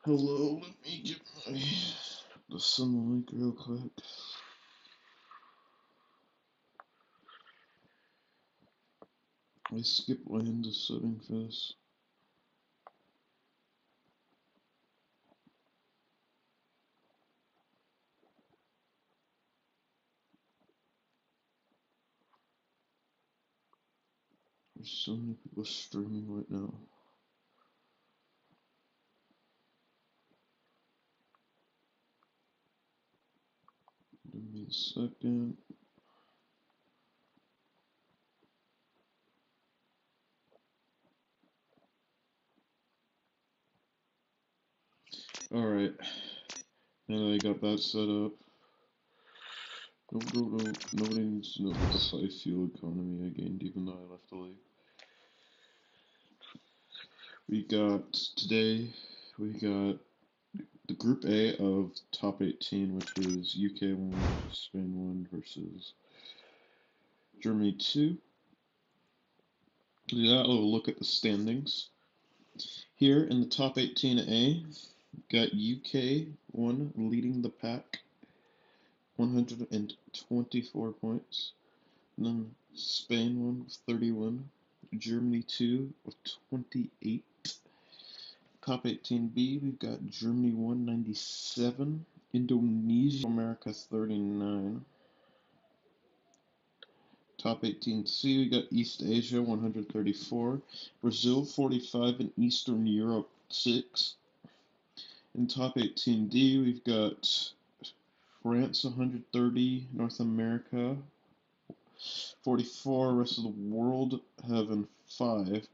Hello, let me get the sun link real quick. I skipped land setting for this. There's so many people streaming right now. Give me a second. Alright, now that I got that set up. Nobody needs to know about the high fuel economy I gained even though I left the league. We got the Group A of top 18, which was UK 1, Spain 1 versus Germany 2. Yeah, we'll look at the standings. Here in the top 18A, got UK 1 leading the pack, 124 points. And then Spain 1 with 31. Germany 2 with 28. Top 18B, we've got Germany 1, 97. Indonesia, America 39. Top 18C, we got East Asia 134. Brazil 45 and Eastern Europe 6. In top 18D, we've got France 130, North America 44, rest of the world having 5.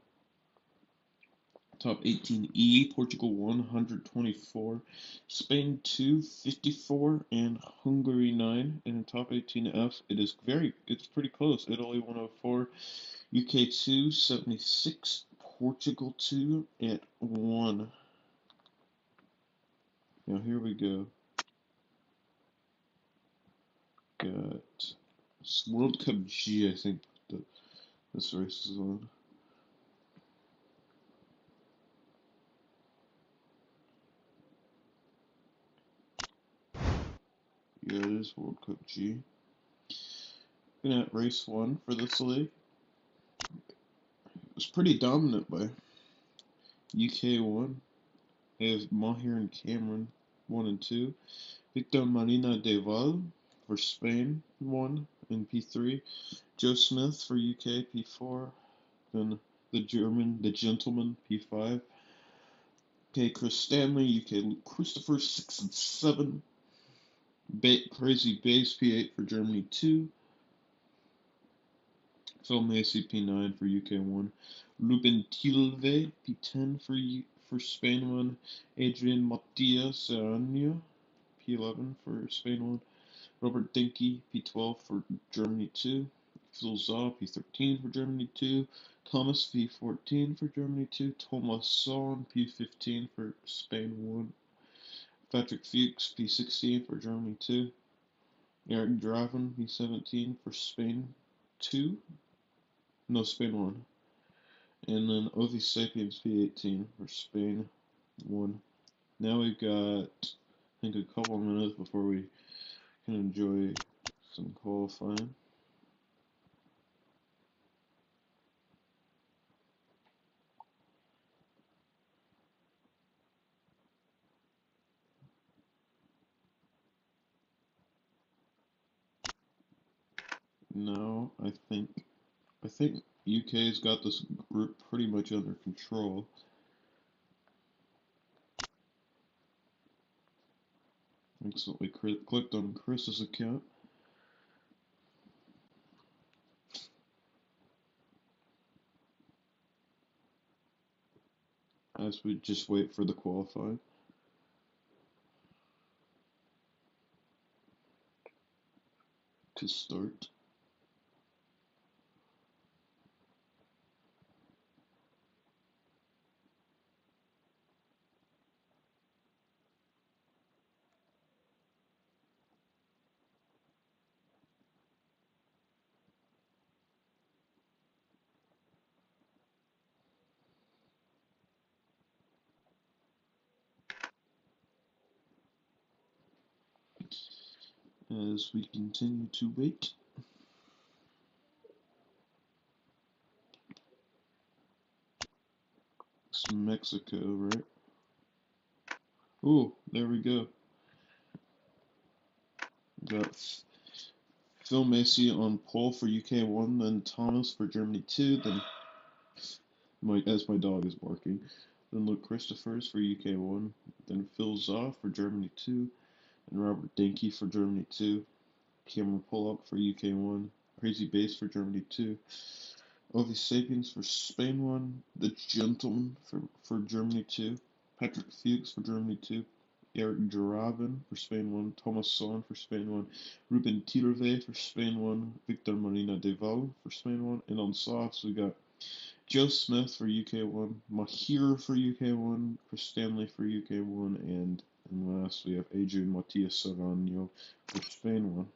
Top 18E, Portugal 124, Spain 2, 54, and Hungary 9. And in top 18F, it's pretty close. Italy 104, UK 2, 76, Portugal 2 at 1. Now here we go. Got World Cup G, I think this race is on. Yeah, it is World Cup G. Looking at race 1 for this league. It was pretty dominant by UK 1. They have Mahir and Cameron 1 and 2. Victor Marina de Val for Spain 1 in P3. Joe Smith for UK P4. Then the gentleman P5. Okay, Chris Stanley, UK Christopher 6 and 7. Crazy Base P8 for Germany 2. Phil Macy P9 for UK 1. Ruben Tilve P10 for Spain 1. Adrian Matias Serrano P11 for Spain 1. Robert Dinky P12 for Germany 2. Phil Zaw P13 for Germany 2. Thomas P14 for Germany 2. Thomas Son P15 for Spain 1. Patrick Fuchs P16 for Germany 2. Eric Draven P17 for Spain 2. No, Spain 1. And then Ovi Sapiens P18 for Spain 1. Now we've got, I think, a couple minutes before we can enjoy some qualifying. No, I think UK's got this group pretty much under control. Accidentally clicked on Chris's account. As we just wait for the qualifying to start. as we continue to wait. It's Mexico, right? Oh, there we go. Got Phil Macy on pole for UK1, then Thomas for Germany 2, then as my dog is barking, then Luke Christophers for UK1, then Phil Zaw for Germany 2, and Robert Denke for Germany 2, Cameron Pollock for UK1, Crazy Bass for Germany 2, Ovi Sapiens for Spain 1, The Gentleman for Germany 2, Patrick Fuchs for Germany 2, Eric Jaraben for Spain 1, Thomas Son for Spain 1, Ruben Tilve for Spain 1, Victor Marina Deval for Spain 1, and on softs we got Joe Smith for UK1, Mahir for UK1, Chris Stanley for UK1, and last we have Adrian Matias Serrano for Spain 1.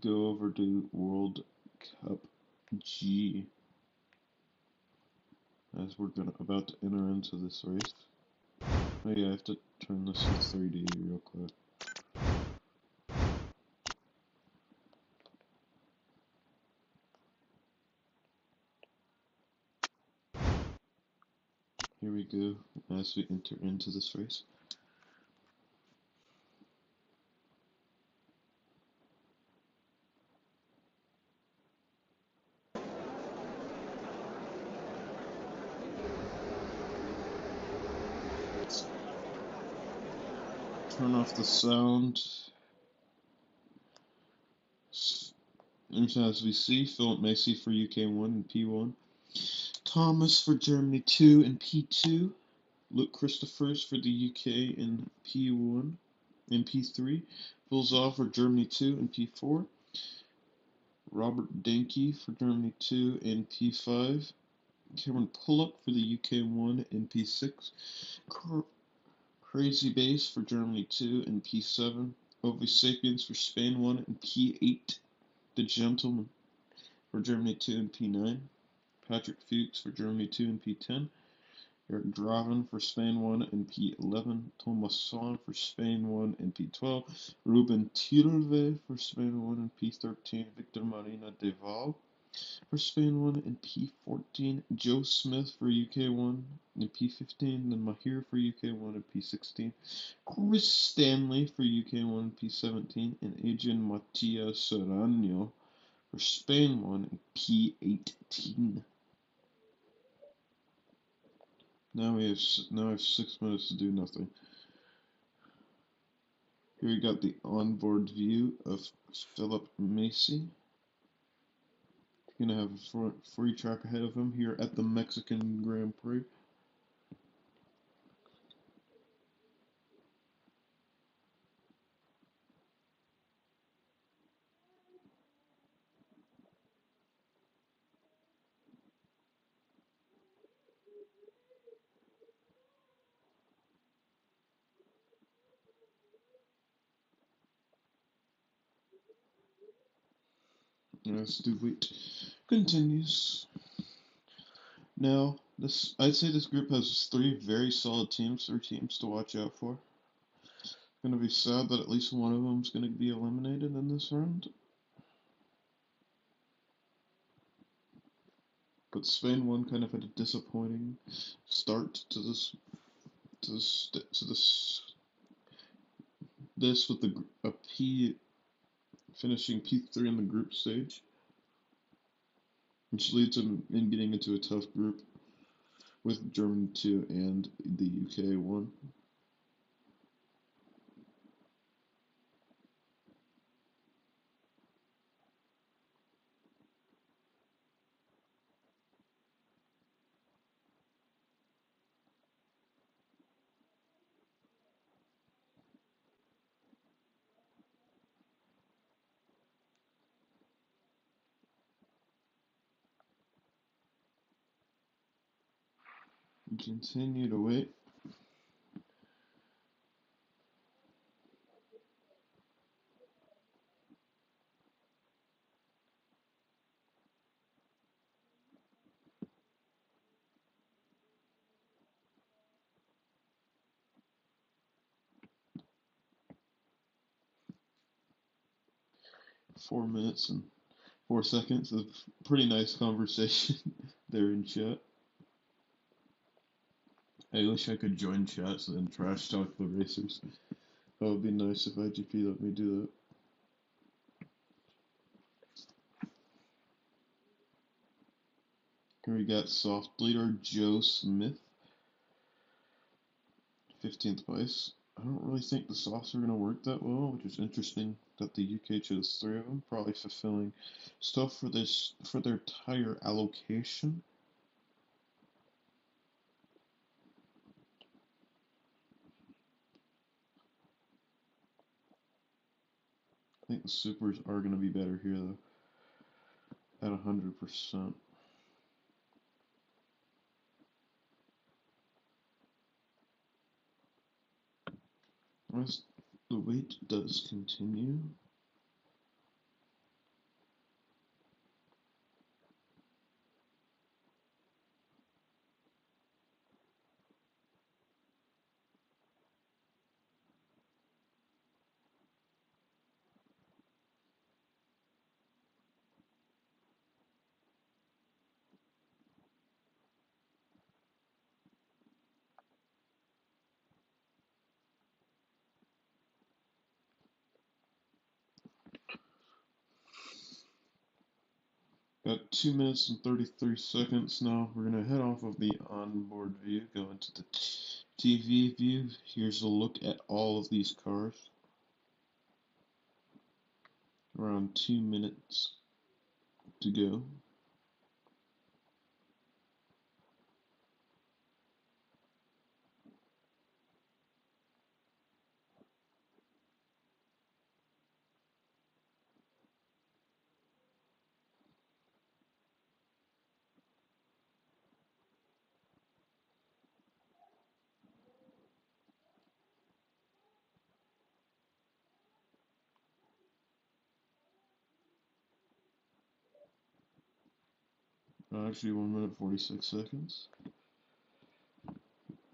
Go over to World Cup G as we're about to enter into this race. Oh yeah, I have to turn this to 30 real quick. Here we go as we enter into this race. Turn off the sound. As we see, Philip Macy for UK1 and P1. Thomas for Germany 2 and P2. Luke Christophers for the UK in P1 and P3. Phil Zaw for Germany 2 and P4. Robert Denke for Germany 2 and P5. Cameron Pollock for the UK1 and P6. Crazy Bass for Germany 2 and P7. Ovi Sapiens for Spain 1 and P8. The Gentleman for Germany 2 and P9. Patrick Fuchs for Germany 2 and P10. Eric Draven for Spain 1 and P11. Thomas Son for Spain 1 and P12. Ruben Tilve for Spain 1 and P13. Victor Marina Deval for Spain 1 and P14. Joe Smith for UK1 and P15. Then Mahir for UK1 and P16. Chris Stanley for UK1 and P17. And Adrian Matias Serrano for Spain 1 and P18. Now I have 6 minutes to do nothing. Here we got the onboard view of Philip Macy. He's gonna have a free track ahead of him here at the Mexican Grand Prix. As the wait continues. Now, I'd say this group has 3 very solid teams, 3 teams to watch out for. It's gonna be sad that at least one of them is gonna be eliminated in this round. But Spain 1 kind of had a disappointing start to this with a P finishing P3 in the group stage, which leads them in getting into a tough group with Germany 2 and the UK 1. Continue to wait. 4 minutes and 4 seconds of pretty nice conversation there in chat. I wish I could join chats and trash talk the racers. That would be nice if IGP let me do that. Here we got soft leader Joe Smith, 15th place. I don't really think the softs are going to work that well, which is interesting that the UK chose 3 of them, probably fulfilling stuff for their tire allocation. I think the supers are going to be better here though, at 100%. As the wait does continue. Got 2 minutes and 33 seconds now. We're going to head off of the onboard view, go into the TV view. Here's a look at all of these cars. Around 2 minutes to go. Actually, 1 minute 46 seconds.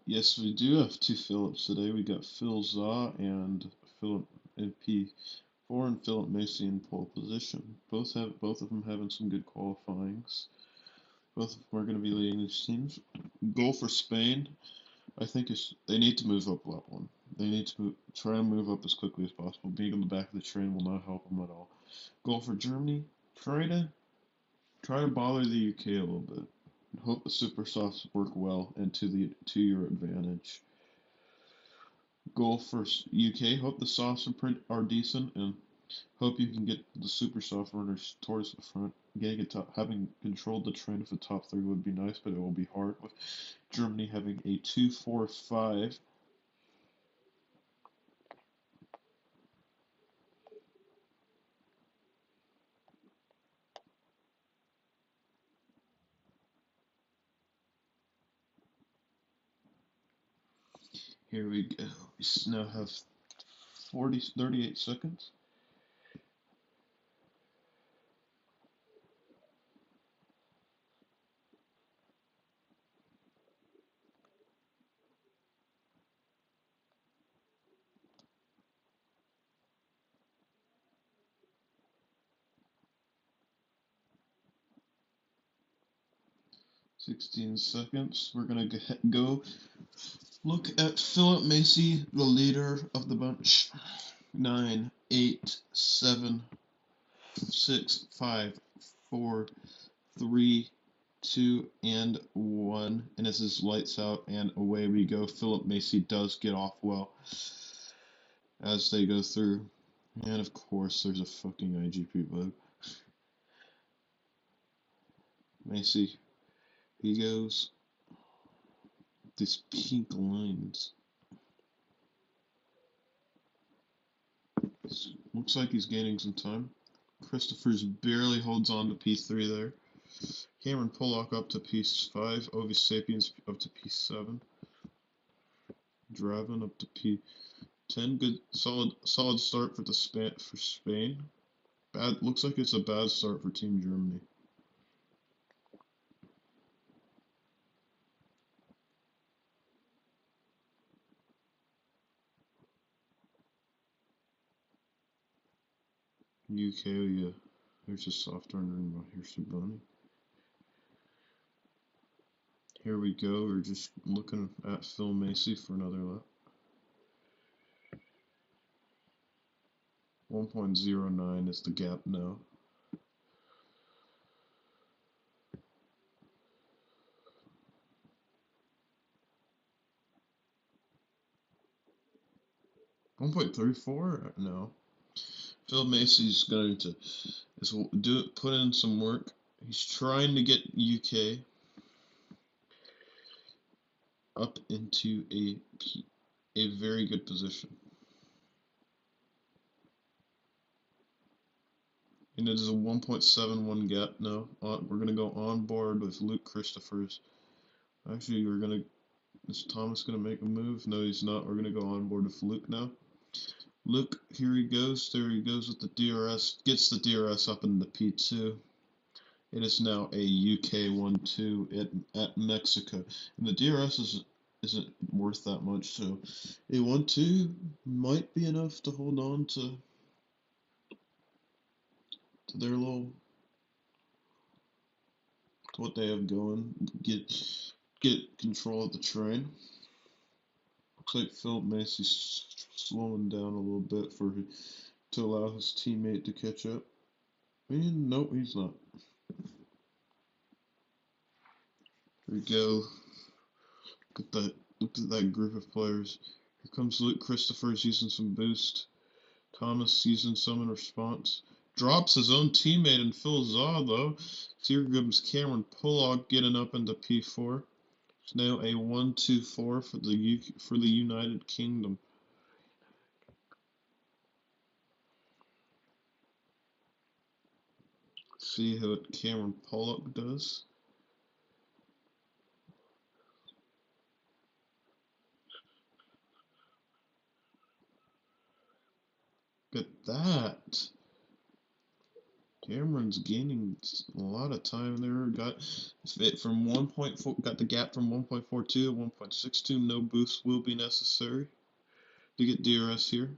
Yes, we do have 2 Phillips today. We got Phil Zaw and Philip in P4 and Philip Macy in pole position. Both of them having some good qualifyings. Both of them are going to be leading these teams. Goal for Spain, I think they need to move up lap 1. They need to try and move up as quickly as possible. Being on the back of the train will not help them at all. Goal for Germany, try to bother the UK a little bit. Hope the super softs work well and to your advantage. Goal for UK, hope the softs are decent and hope you can get the super soft runners towards the front. Having controlled the train of the top 3 would be nice, but it will be hard with Germany having a 2-4-5. Here we go. We now have 38 seconds. 16 seconds. We're going to go look at Philip Macy, the leader of the bunch. 9, 8, 7, 6, 5, 4, 3, 2, and 1. And this is lights out, and away we go. Philip Macy does get off well as they go through. And of course, there's a fucking IGP bug. Macy, he goes. These pink lines. Looks like he's gaining some time. Christopher's barely holds on to P3 there. Cameron Pollock up to P5. Ovi Sapiens up to P7. Draven up to P10. Good, solid start for Spain. Looks like it's a bad start for Team Germany. UK, yeah. There's a soft rendering. Here's the bunny. Here we go. We're just looking at Phil Macy for another lap. 1.09 is the gap now. $1.34? No. Phil Macy's going to put in some work. He's trying to get UK up into a very good position. And it is a 1.71 gap now. We're going to go on board with Luke Christophers. Actually, is Thomas going to make a move? No, he's not. We're going to go on board with Luke now. Luke, here he goes. There he goes with the DRS. Gets the DRS up into P2. It is now a UK 1-2 at Mexico. And the DRS isn't worth that much, so a 1-2 might be enough to hold on to their little what they have going. Get control of the train. Looks like Philip Macy's slowing down a little bit to allow his teammate to catch up. And no, he's not. Here we go. Look at that group of players. Here comes Luke Christophers using some boost. Thomas using some in response. Drops his own teammate and Phil Zaw though. So here comes Cameron Pollock getting up into P4. It's now a 1-2-4 for the United Kingdom. See what Cameron Pollock does. Look at that. Cameron's gaining a lot of time there. Got it from 1.4. Got the gap from 1.42 to 1.62. No boost will be necessary to get DRS here.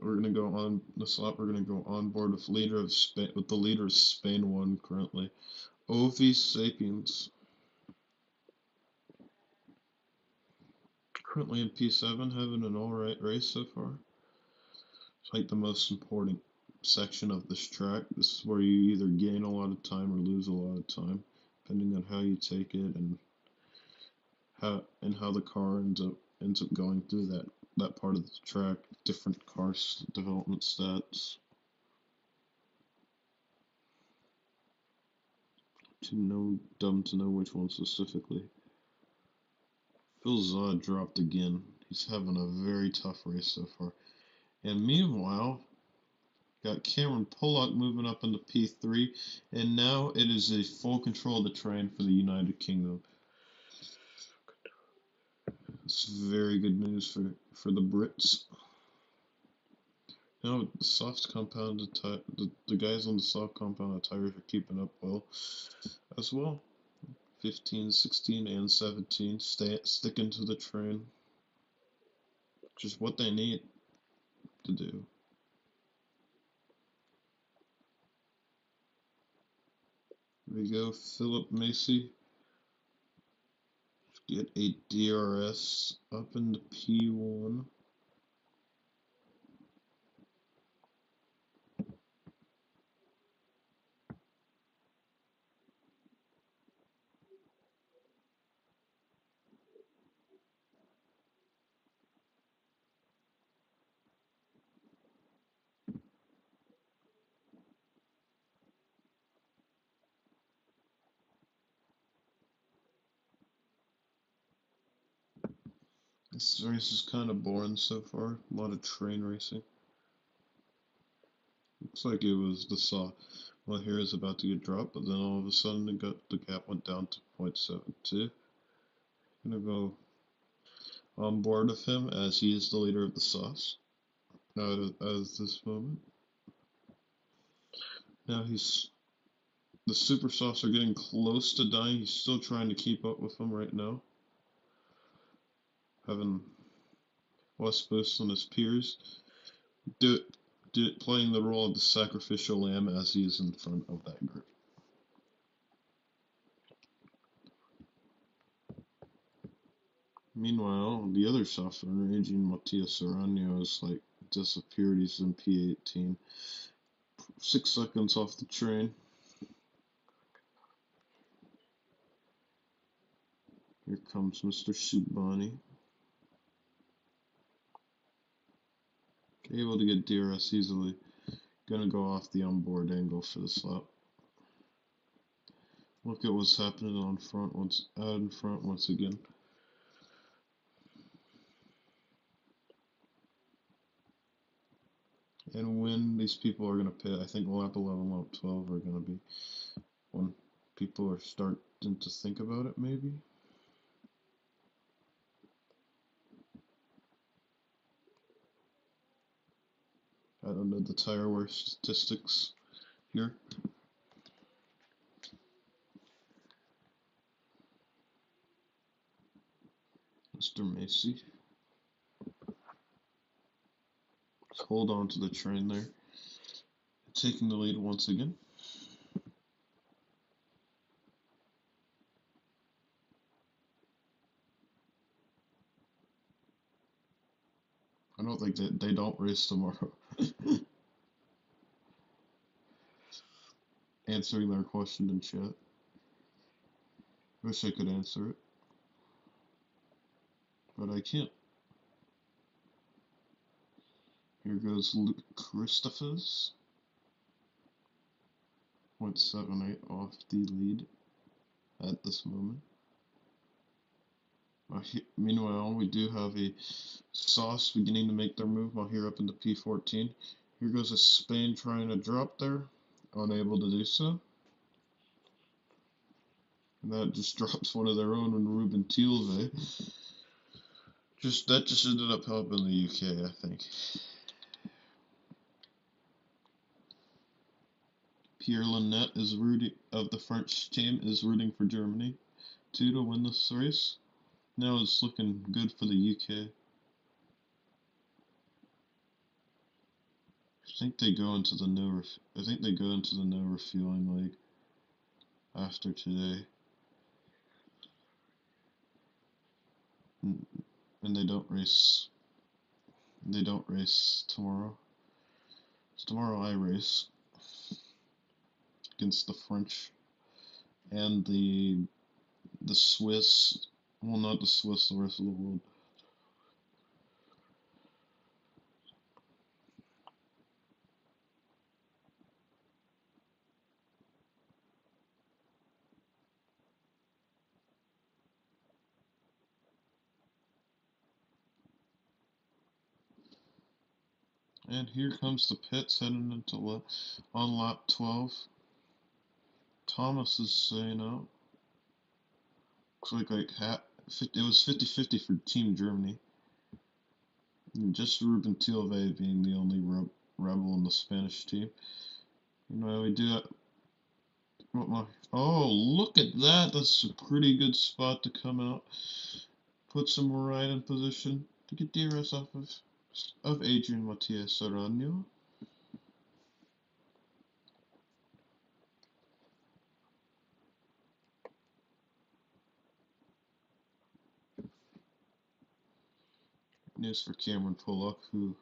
We're gonna go on this lap. We're gonna go on board with the leader of Spain 1 currently, Ovi Sapiens. Currently in P7, having an alright race so far. It's like the most important section of this track. This is where you either gain a lot of time or lose a lot of time, depending on how you take it and how the car ends up going through that part of the track. Different car development stats. Dumb to know which one specifically. Phil Zod dropped again. He's having a very tough race so far. And meanwhile, got Cameron Pollock moving up into P3, and now it is a full control of the train for the United Kingdom. It's very good news for the Brits. Now the soft compounded the guys on the soft compounded tires are keeping up well as well. 15, 16, and 17 sticking to the train, which is what they need to do. Here we go, Philip Macy. Get a DRS up into P1. This race is kind of boring so far. A lot of train racing. Looks like it was the saw. Well, here is about to get dropped, but then all of a sudden the gap went down to 0.72. Gonna go on board with him as he is the leader of the sauce. As this moment. Now the super softs are getting close to dying. He's still trying to keep up with them right now, having less boosts than his peers. Playing the role of the sacrificial lamb as he is in front of that group. Meanwhile, the other software raging Matias Aranio has like disappeared. He's in P18. 6 seconds off the train. Here comes Mr. Subani. Able to get DRS easily. Gonna go off the onboard angle for this lap. Look at what's happening out in front once again. And when these people are gonna pit, I think lap 11, lap 12 are gonna be when people are starting to think about it, maybe. I don't know the tire wear statistics here. Mr. Macy. Let's hold on to the train there. Taking the lead once again. I don't think that they don't race tomorrow. Answering their question in chat. Wish I could answer it, but I can't. Here goes Luke Christophers. 0.78 off the lead at this moment. Meanwhile, we do have a Sauce beginning to make their move while here up into P14. Here goes a Spain trying to drop there, unable to do so. And that just drops one of their own in Ruben Tilve. That just ended up helping the UK, I think. Pierre Linette is rooting of the French team is rooting for Germany to win this race. Now it's looking good for the UK. I think they go into the no refueling leg after today. And they don't race tomorrow. So tomorrow I race against the French and the Swiss. Well, not the Swiss, the rest of the world. And here comes the pits heading into on lap 12. Thomas is saying out. Looks like it was 50-50 for Team Germany. And just Ruben Tilve being the only rebel in the Spanish team. You know, we do that. Oh, look at that. That's a pretty good spot to come out. Puts him right in position to get DRS off of Adrian Matias Aranio. News for Cameron Pollock, who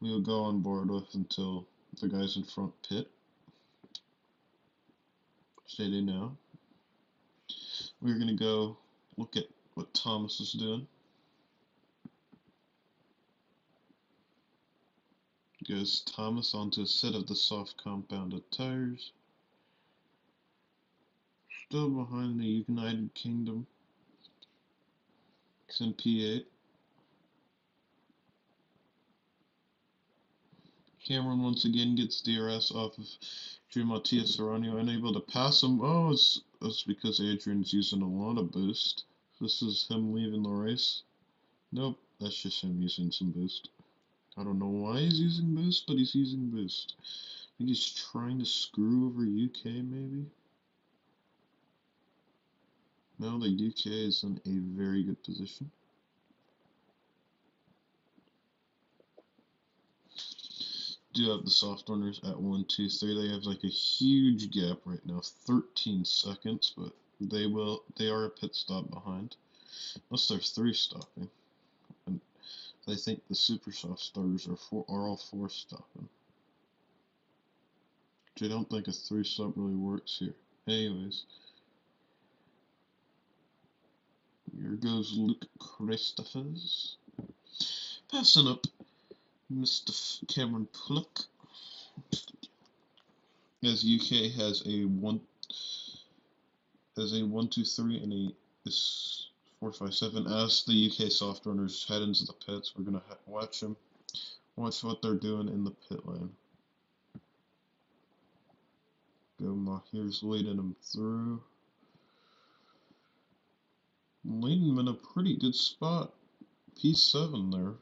we will go on board with until the guys in front pit. Steady now. We're going to go look at what Thomas is doing. Goes Thomas onto a set of the soft compounded tires. Still behind the United Kingdom. It's in P8. Cameron once again gets DRS off of Matias Aranio, unable to pass him. Oh, it's because Adrian's using a lot of boost. This is him leaving the race. Nope, that's just him using some boost. I don't know why he's using boost, but he's using boost. I think he's trying to screw over UK, maybe? No, the UK is in a very good position. Do have the soft runners at 1, 2, 3. They have like a huge gap right now, 13 seconds, but they are a pit stop behind. Unless they're 3 stopping. And I think the super soft starters are all 4 stopping. Which I don't think a 3 stop really works here. Anyways. Here goes Luke Christophers. Passing up Mr. Cameron Pullock. As UK has a 1, 2, 3 and a 4, 5, 7. As the UK soft runners head into the pits, we're gonna watch them. Watch what they're doing in the pit lane. Go Mahir's leading them through. Leading them in a pretty good spot. P7 there.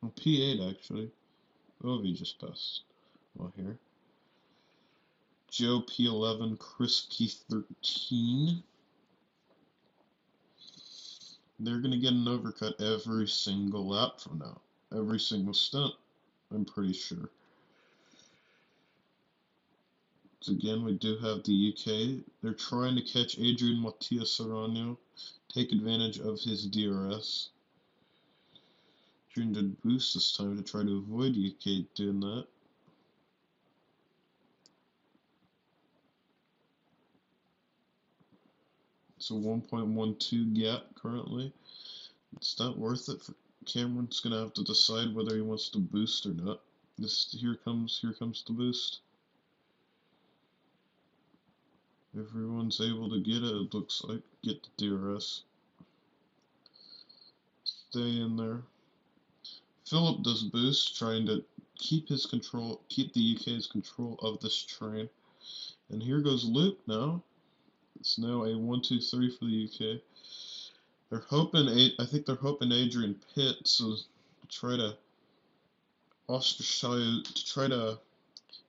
Well, P8 actually. Ovi just passed Mahir. Joe P11, Chris P13. They're going to get an overcut every single lap from now. Every single stint, I'm pretty sure. So again, we do have the UK. They're trying to catch Adrian Matias Serrano, take advantage of his DRS. Adrian did boost this time to try to avoid UK doing that. It's a 1.12 gap currently. It's not worth it. Cameron's gonna have to decide whether he wants to boost or not. Here comes the boost. Everyone's able to get it looks like. Get the DRS. Stay in there. Philip does boost, trying to keep the UK's control of this train. And here goes Luke now. It's now a 1, 2, 3 for the UK. I think they're hoping Adrian pits to try to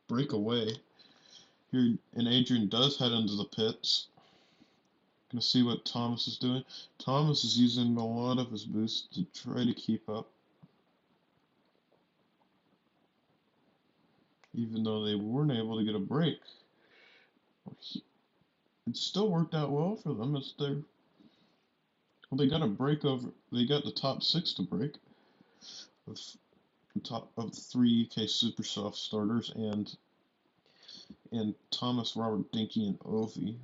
break away. Here, and Adrian does head into the pits. Gonna see what Thomas is doing. Thomas is using a lot of his boost to try to keep up. Even though they weren't able to get a break. It still worked out well for them. They got a break over. They got the top 6 to break. With the top of the 3 UK Super Soft starters and Thomas, Robert, Dinky, and Ovi.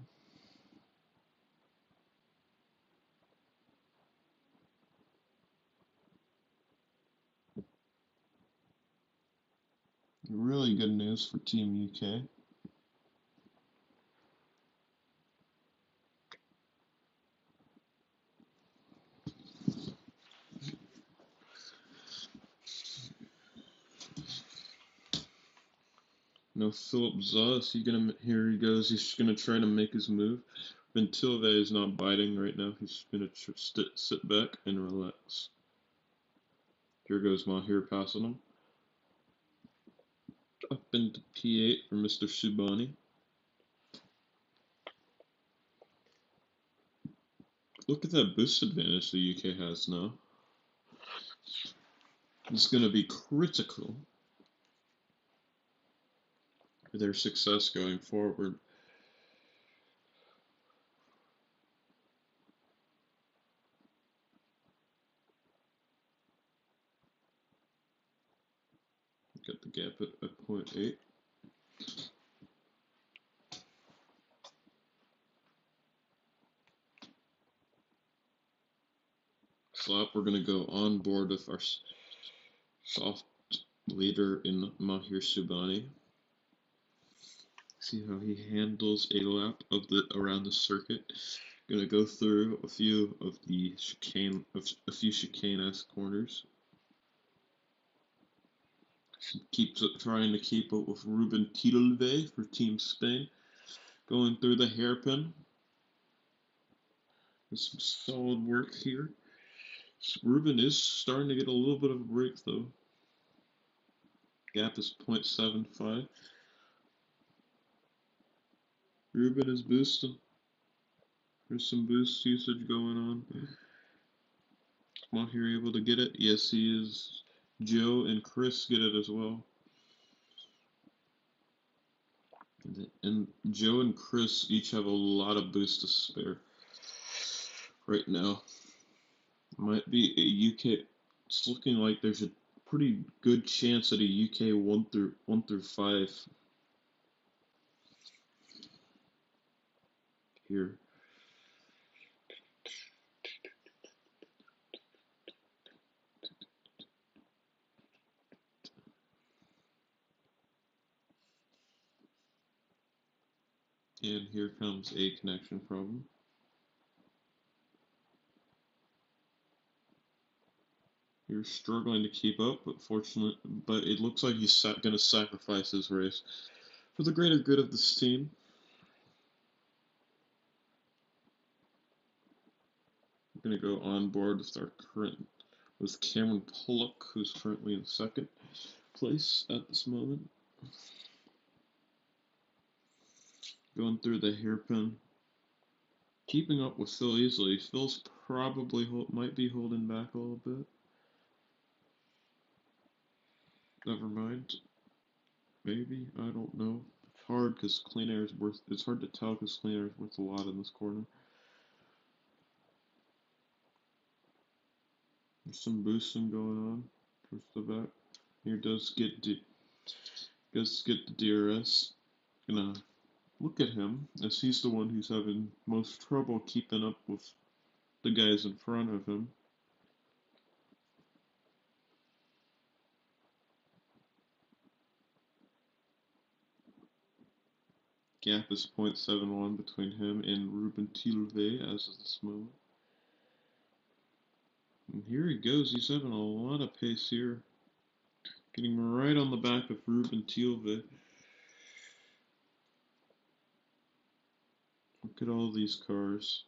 Really good news for Team UK. No Philip Zos. Here he goes. He's gonna try to make his move. Ventilve is not biting right now. He's gonna sit back and relax. Here goes Mahir passing him. Up into P8 for Mr. Subani. Look at that boost advantage the UK has now. It's going to be critical for their success going forward. Got the gap at 0.8. Slap, we're going to go on board with our soft leader in Mahir Subani. See how he handles a lap of around the circuit. Gonna go through a few chicane-esque corners. Keeps trying to keep up with Ruben Titelve for Team Spain. Going through the hairpin. There's some solid work here. Ruben is starting to get a little bit of a break though. Gap is 0.75. Ruben is boosting. There's some boost usage going on. Mahir able to get it? Yes, he is. Joe and Chris get it as well. And Joe and Chris each have a lot of boost to spare right now. Might be a UK. It's looking like there's a pretty good chance at a UK 1 through 5 here. And here comes a connection problem. You're struggling to keep up, but it looks like he's going to sacrifice his race for the greater good of this team. We're going to go on board with Cameron Pollock, who's currently in second place at this moment. Going through the hairpin, keeping up with Phil easily. Phil's probably might be holding back a little bit. Never mind. Maybe, I don't know. It's hard because clean air is worth. It's hard to tell because clean air is worth a lot in this corner. There's some boosting going on towards the back. Here does get the DRS. Gonna look at him as he's the one who's having most trouble keeping up with the guys in front of him. Gap is 0.71 between him and Ruben Tilve as of this moment. And here he goes. He's having a lot of pace here. Getting right on the back of Ruben Tilve. Look at all these cars.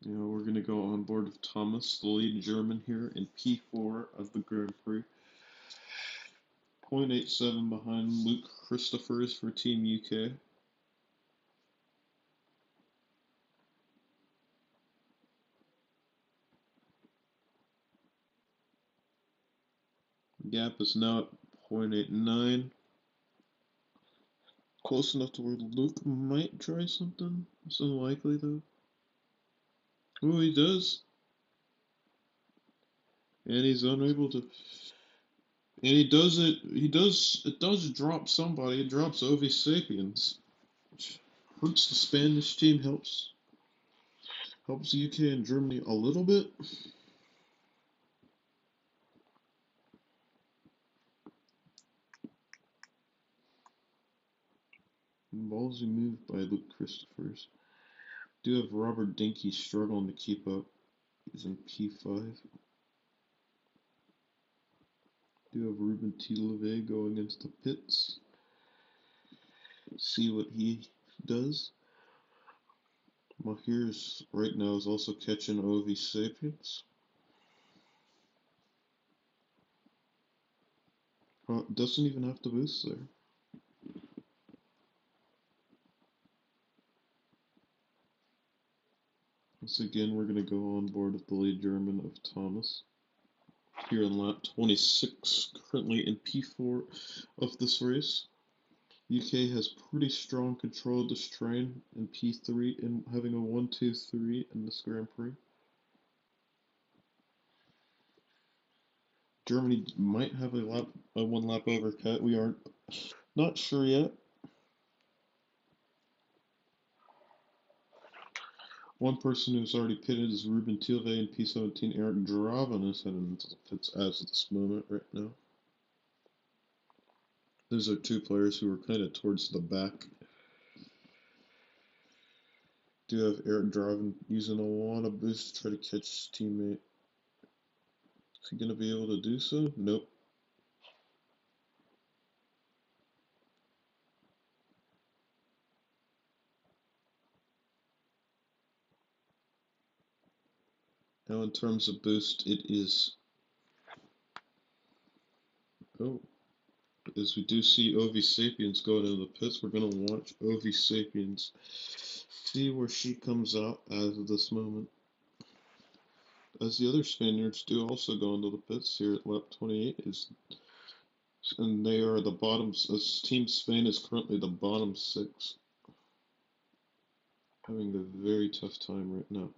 We're going to go on board with Thomas, the lead German here, in P4 of the Grand Prix. 0.87 behind Luke Christophers for Team UK. Gap is now at 0.89. Close enough to where Luke might try something. It's unlikely though. Oh, he does. And he's unable to. And he does it. It does drop somebody. It drops Ovi Sapiens, which hurts the Spanish team. Helps the UK and Germany a little bit. Ballsy move by Luke Christophers. Do have Robert Dinky struggling to keep up. He's in P5. Do have Ruben Tileve going into the pits. See what he does. Mahir's right now is also catching Ovi Sapiens. Doesn't even have to boost there. Once again, we're going to go on board with the lead German of Thomas. Here in lap 26, currently in P4 of this race. UK has pretty strong control of this train in P3 and having a 1-2-3 in this Grand Prix. Germany might have a one lap overcut. We aren't not sure yet. One person who's already pitted is Ruben Tilve in P17. Eric Draven is heading into the pits as of this moment right now. Those are two players who are kind of towards the back. Do have Eric Draven using a lot of boost to try to catch his teammate. Is he going to be able to do so? Nope. Now in terms of boost, it is... Oh, as we do see Ovi Sapiens going into the pits, we're going to watch Ovi Sapiens see where she comes out as of this moment. As the other Spaniards do also go into the pits here at lap 28, and they are the bottom. Team Spain is currently the bottom 6, having a very tough time right now.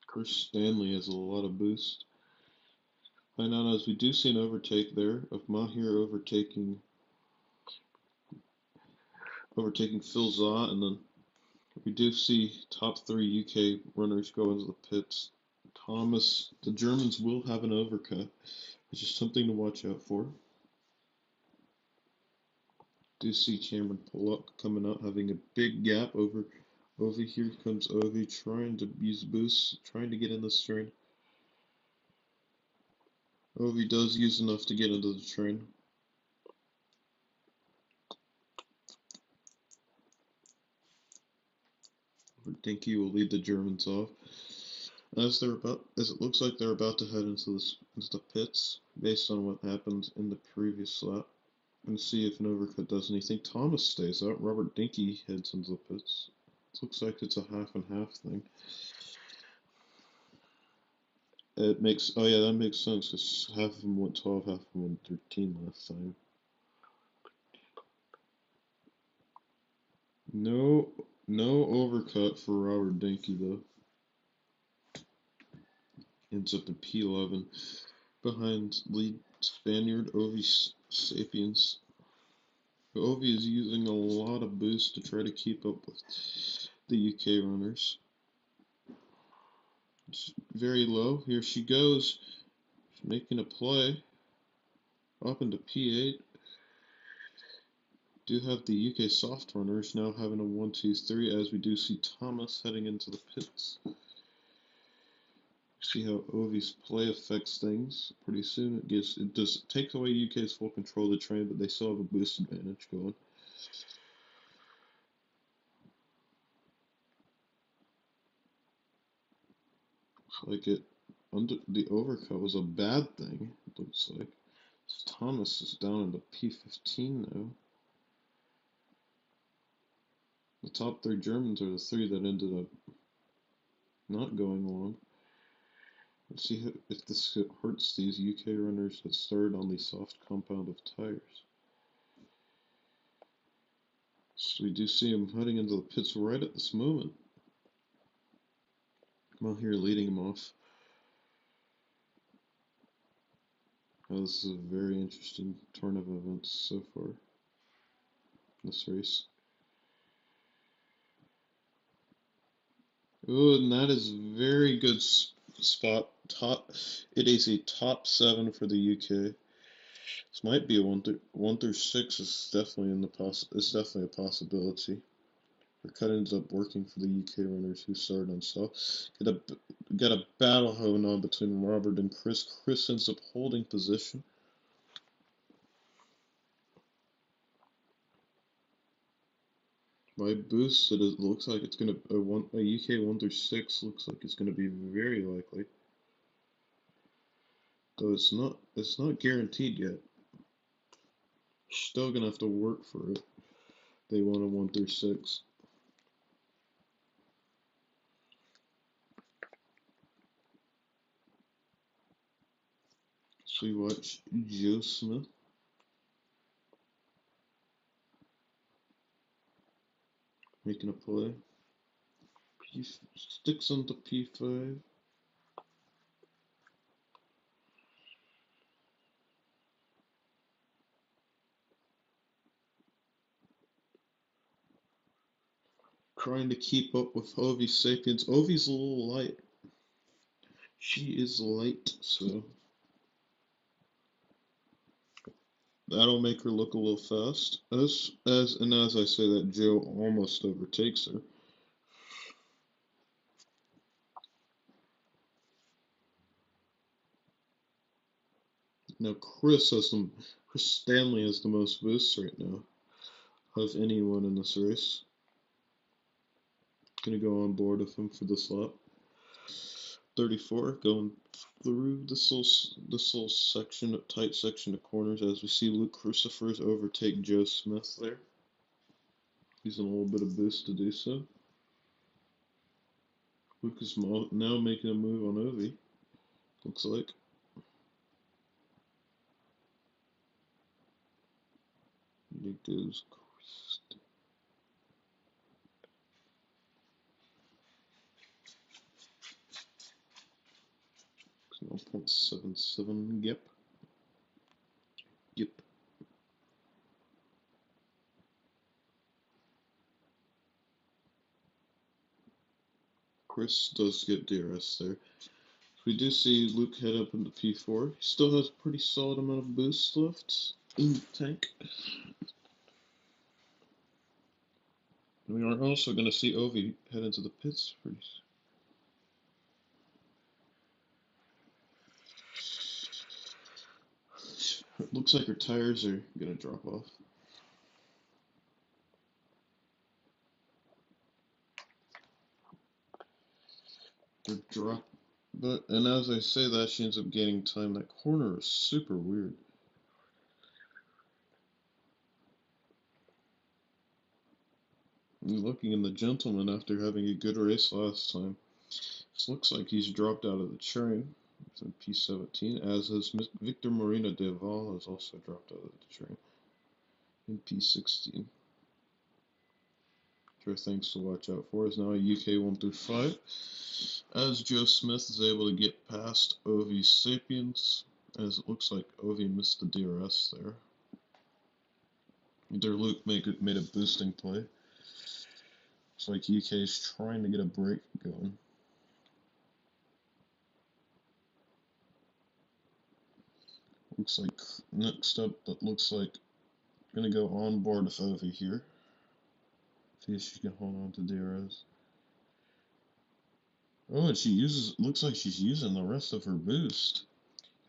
Chris Stanley has a lot of boost. And now, as we do see an overtake there of Mahir overtaking Phil Zaw, and then we do see top 3 UK runners go into the pits. Thomas, the Germans will have an overcut, which is something to watch out for. Do see Cameron Pollock coming out, having a big gap over here comes Ovi trying to use boost, trying to get in this train. Ovi does use enough to get into the train. Dinky will lead the Germans off. As it looks like they're about to head into the pits, based on what happened in the previous lap, and see if an overcut does anything. Thomas stays out. Robert Dinky heads into the pits. It looks like it's a half and half thing. That makes sense, because half of them went 12, half of them went 13 last time. No overcut for Robert Dinky though. Ends up in P11 behind lead Spaniard Ovi Sapiens. Ovi is using a lot of boost to try to keep up with the UK runners. It's very low. Here she goes. She's making a play. Up into P8. Do have the UK soft runners now having a 1-2-3, as we do see Thomas heading into the pits. See how Ovi's play affects things. Pretty soon it takes away UK's full control of the train, but they still have a boost advantage going. Looks like the overcut was a bad thing, it looks like. Thomas is down into P15 now. The top 3 Germans are the 3 that ended up not going along. Let's see if this hurts these UK runners that started on the soft compound of tires. So we do see him heading into the pits right at this moment. Well, here leading him off. Oh, this is a very interesting turn of events so far in this race. Oh, and that is very good spot. It is a top 7 for the UK. This might be a 1 through 6 is definitely it's definitely a possibility. The cut ends up working for the UK runners who started on soft. Got a battle going on between Robert and Chris. Chris ends up holding position. My boost, it looks like it's gonna a UK 1 through 6 looks like it's gonna be very likely. Though it's not guaranteed yet. Still gonna have to work for it. They want a 1 through 6. So we watch Joe Smith. Making a play. Sticks onto P5. Trying to keep up with Ovi Sapiens. Ovi's a little light. She is light, so That'll make her look a little fast. As I say that, Joe almost overtakes her. Now Chris Stanley has the most boosts right now of anyone in this race. Gonna go on board with him for this lap. 34 going through this little section, tight section of corners as we see Luke Crucifers overtake Joe Smith there. He's in a little bit of boost to do so. Luke is now making a move on Ovi. Looks like. Here goes Chris. 0.77 gap. Yep. Chris does get DRS there. We do see Luke head up into P4. He still has a pretty solid amount of boost left in the tank. We are also going to see Ovi head into the pits pretty soon. It looks like her tires are going to drop off. And as I say that, she ends up gaining time. That corner is super weird. And looking in the gentleman after having a good race last time. This looks like he's dropped out of the train. It's in P17, as has Victor Moreno de Val has also dropped out of the train in P16. Things to watch out for is now a UK 1 through 5. As Joe Smith is able to get past Ovi Sapiens, as it looks like Ovi missed the DRS there. Either Luke made a boosting play. Looks like UK is trying to get a break going. Looks like next up, that looks like gonna go on board with Ovi here. See if she can hold on to DRS. Oh, and looks like she's using the rest of her boost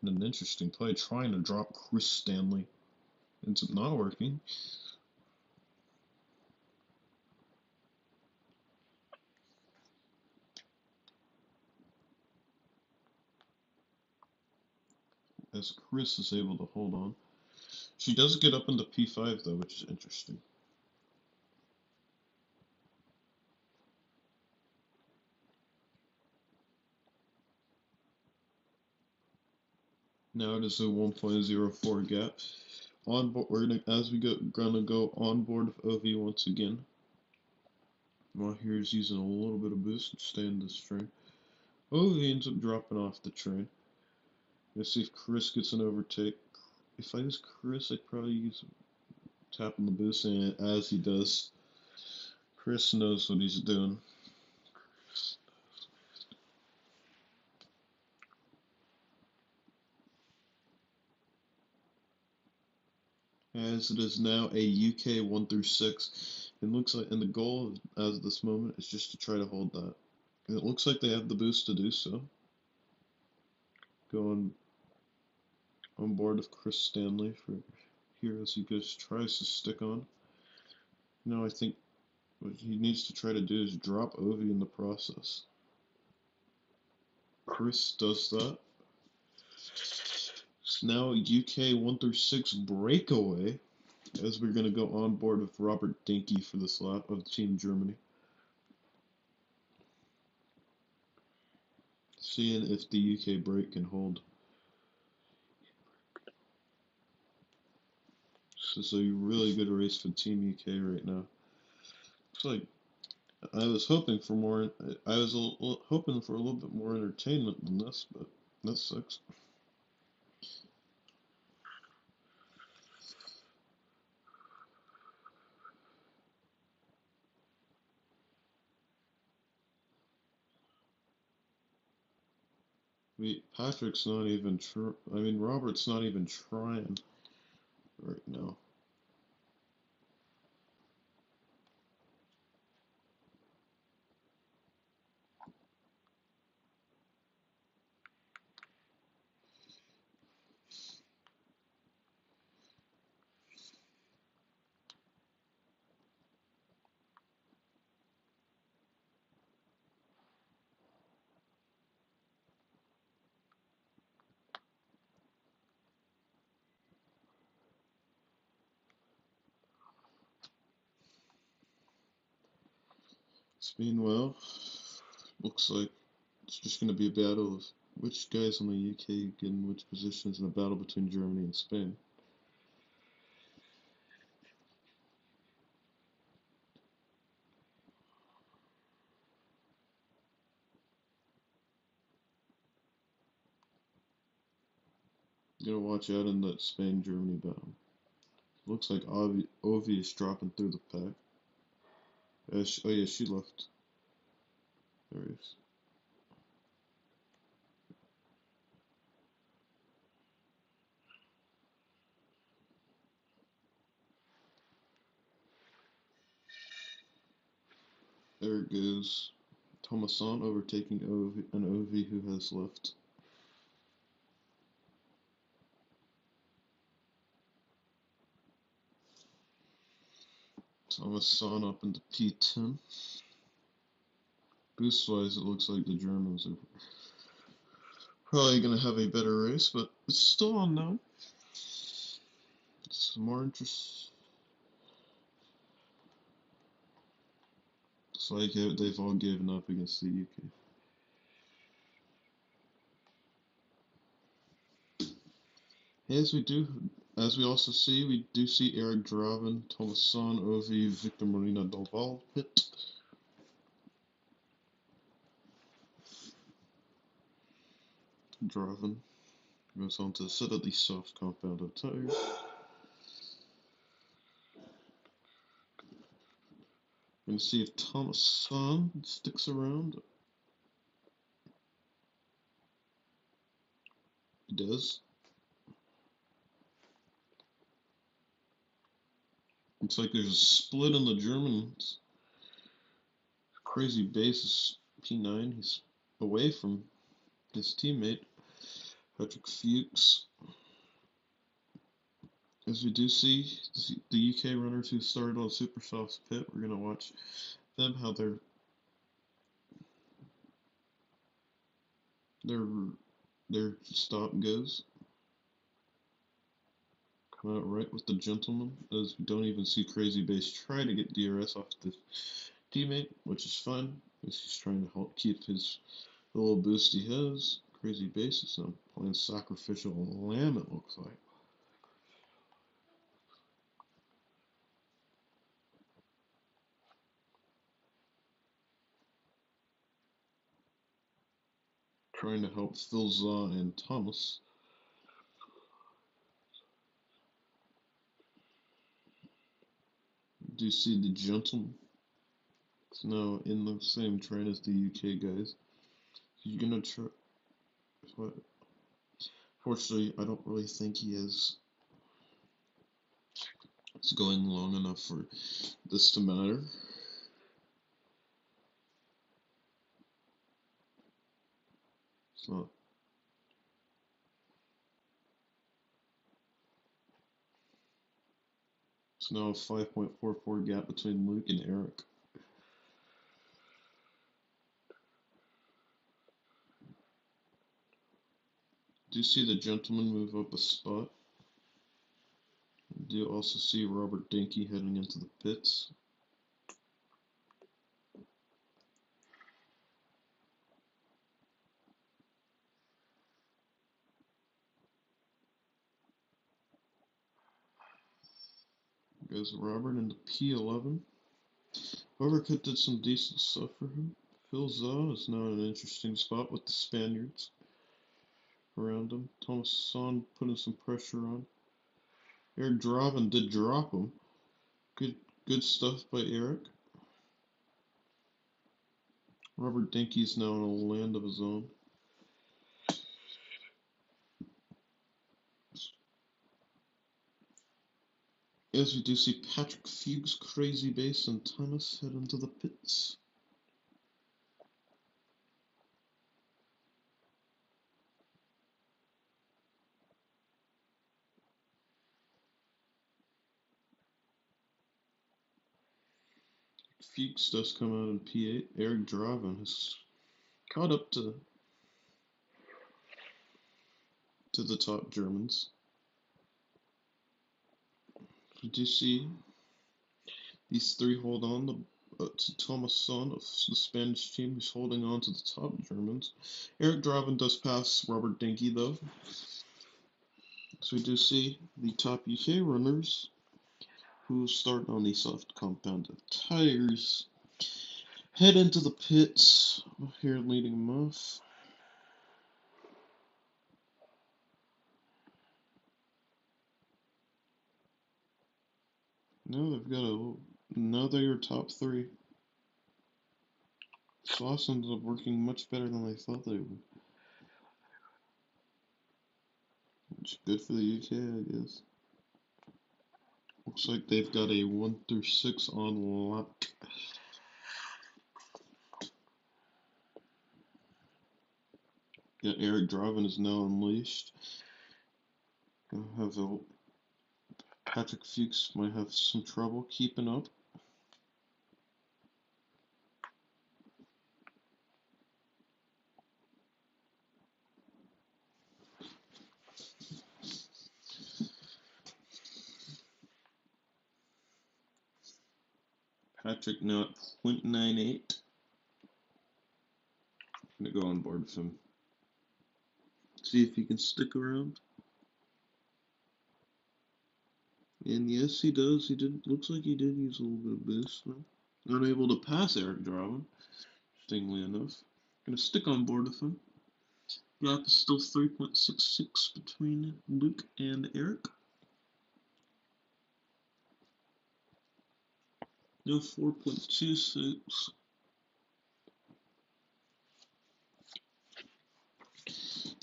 in an interesting play, trying to drop Chris Stanley. It's not working. As Chris is able to hold on. She does get up into P5 though, which is interesting. Now it is a 1.04 gap. On board, gonna go on board with OV once again. While here's using a little bit of boost to stay in this train. OV ends up dropping off the train. Let's see if Chris gets an overtake. If I was Chris, I'd probably use tapping the boost, and as he does, Chris knows what he's doing. As it is now a UK 1 through 6. It looks like, and the goal as of this moment is just to try to hold that. And it looks like they have the boost to do so. Going on board with Chris Stanley for here as he tries to stick on. Now I think what he needs to try to do is drop Ovi in the process. Chris does that. It's now UK 1 through 6 breakaway, as we're going to go on board with Robert Dinky for this lap of Team Germany. Seeing if the UK break can hold. This is a really good race for Team UK right now. Looks like I was hoping for more. I was hoping for a little bit more entertainment than this, but that sucks. Patrick's not even Robert's not even trying. right now. Meanwhile, looks like it's just going to be a battle of which guys on the UK get in which positions in a battle between Germany and Spain. You gotta watch out in that Spain-Germany battle. Looks like Ovi is dropping through the pack. Oh yeah, she left. There he is. There it goes. Thomason overtaking an Ovi who has left. Thomason up into P10. Boost-wise, it looks like the Germans are probably going to have a better race, but it's still unknown. It's more interest. It's like they've all given up against the UK. As we also see, we do see Eric Draven, Thomason, Ovi, Victor Marina Doval pit. Draven goes on to set up the soft compound tires. Gonna see if Thomason sticks around. He does. Looks like there's a split in the Germans. Crazy basis P9. He's away from his teammate, Patrick Fuchs. As we do see the UK runners who started on Supersoft's pit, we're going to watch them, how their stop goes. Come out right with the gentleman, as we don't even see Crazy Base try to get DRS off the teammate, which is fine, as he's trying to help keep his little boost he has. Crazy Base is now playing Sacrificial Lamb, it looks like. Trying to help Phil Zaw and Thomas. Do you see the gentleman? It's now in the same train as the UK guys. He's gonna try. What? Fortunately, I don't really think he is. It's going long enough for this to matter. It's not. It's now a 5.44 gap between Luke and Eric. Do you see the gentleman move up a spot? Do you also see Robert Dinky heading into the pits? Goes Robert into P11. Overcut did some decent stuff for him. Phil Zaw is now in an interesting spot with the Spaniards around him. Thomas Son putting some pressure on. Eric Draven did drop him. Good stuff by Eric. Robert Dinky's now in a land of his own. As we do see Patrick Fuchs, Crazy Base, and Thomas head into the pits. Fuchs does come out in P8. Eric Draven has caught up to the top Germans. We do see these three hold on to Thomas Son of the Spanish team, who's holding on to the top Germans. Eric Draven does pass Robert Dinky, though. So we do see the top UK runners, who start on the soft compounded tires, head into the pits. Here leading them off. Now they're your top three. Sauce ended up working much better than I thought they would. Which is good for the UK, I guess. Looks like they've got a 1 through 6 on lock. Yeah, Eric Draven is now unleashed. Patrick Fuchs might have some trouble keeping up. Patrick now at 0.98. I'm gonna go on board with him. See if he can stick around. And yes, he does. Looks like he did use a little bit of boost. Unable to pass Eric Draven, interestingly enough. Gonna stick on board with him. Gap is still 3.66 between Luke and Eric. No, 4.26.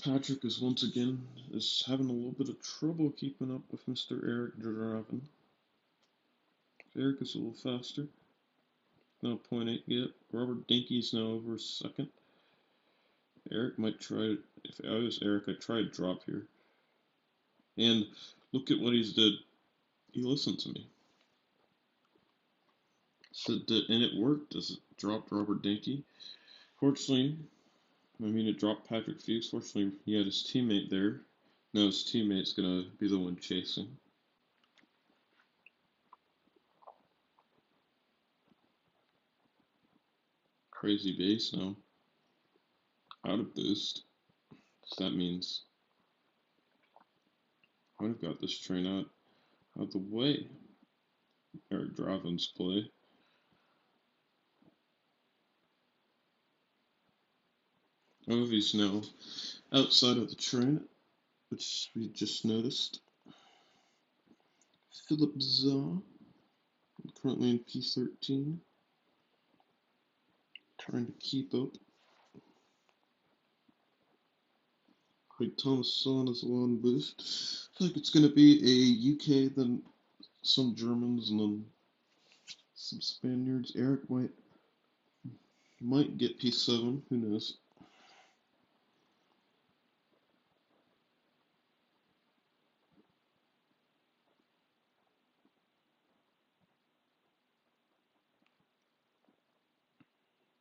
Patrick is once again having a little bit of trouble keeping up with Mr. Eric Draven. Eric is a little faster. Now 0.8 gap. Robert Dinky's now over second. Eric might try. If I was Eric, I'd try to drop here. And look at what he's did. He listened to me. And it worked as it dropped Robert Dinky. Fortunately, it dropped Patrick Fuchs. Fortunately, he had his teammate there. Now his teammate's going to be the one chasing. Crazy base now. Out of boost. So that means I would have got this train out of the way. Eric Draven's play. Ovi's now outside of the train, which we just noticed. Philip Zaw, currently in P13, trying to keep up. Craig Thomas Son is low on boost. I feel like it's going to be a UK, then some Germans, and then some Spaniards. Eric might get P7, who knows.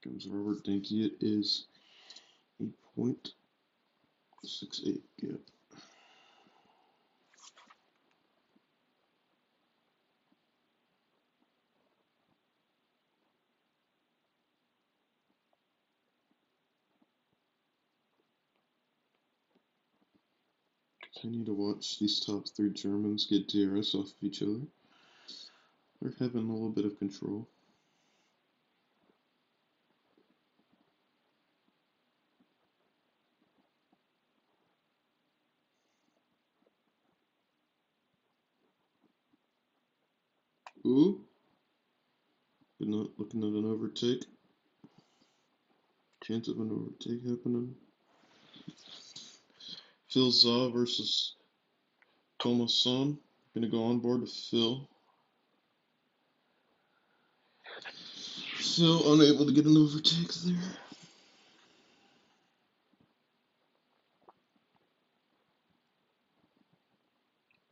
Comes Robert Dinky. It is 8.68 gap. Continue to watch these top three Germans get DRS off of each other. They're having a little bit of control. Ooh. But not looking at an overtake. Chance of an overtake happening. Phil Zaw versus Thomas Son. Gonna go on board with Phil. Still unable to get an overtake there.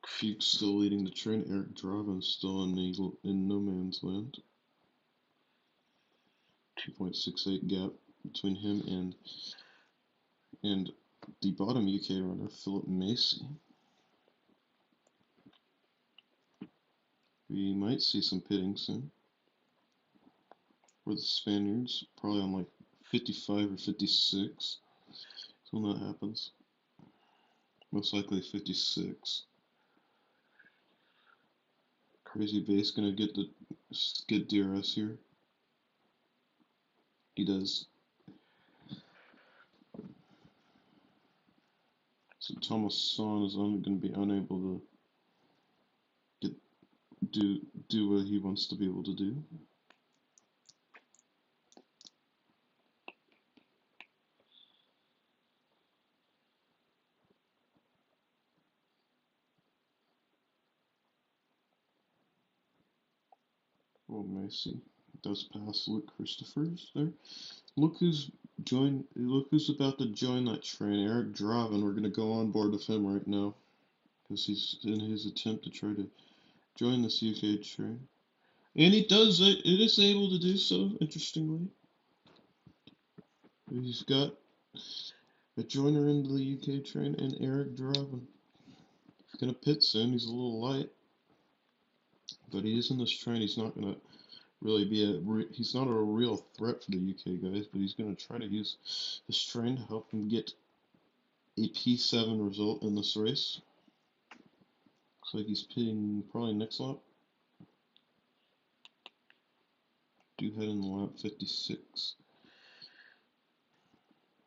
Fuchs still leading the train. Eric Draven still in no man's land. 2.68 gap between him and the bottom UK runner, Philip Macy. We might see some pitting soon for the Spaniards, probably on like 55 or 56. So when that happens, most likely 56. Crazy Base gonna get DRS here. He does. So Thomas Son is going to be unable to do what he wants to be able to do. Oh, Macy does pass Luke Christophers there. Look who's about to join that train. Eric Draven. We're gonna go on board with him right now because he's in his attempt to try to join this UK train, and he does it. It is able to do so. Interestingly, he's got a joiner into the UK train and Eric Draven. He's gonna pit soon. He's a little light, but he is in this train. He's not gonna really he's not a real threat for the UK guys, but he's going to try to use this train to help him get a P7 result in this race. Looks like he's pitting probably next lap. Do head in the lap 56.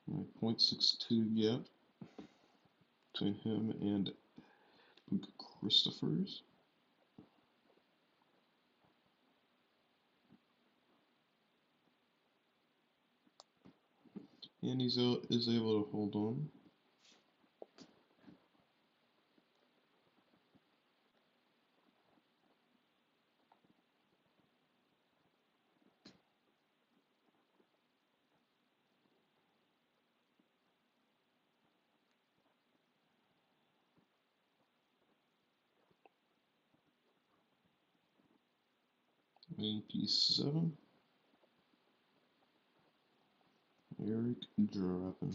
0.62 gap between him and Luke Christophers. And he is able to hold on. And P7. Eric Draven.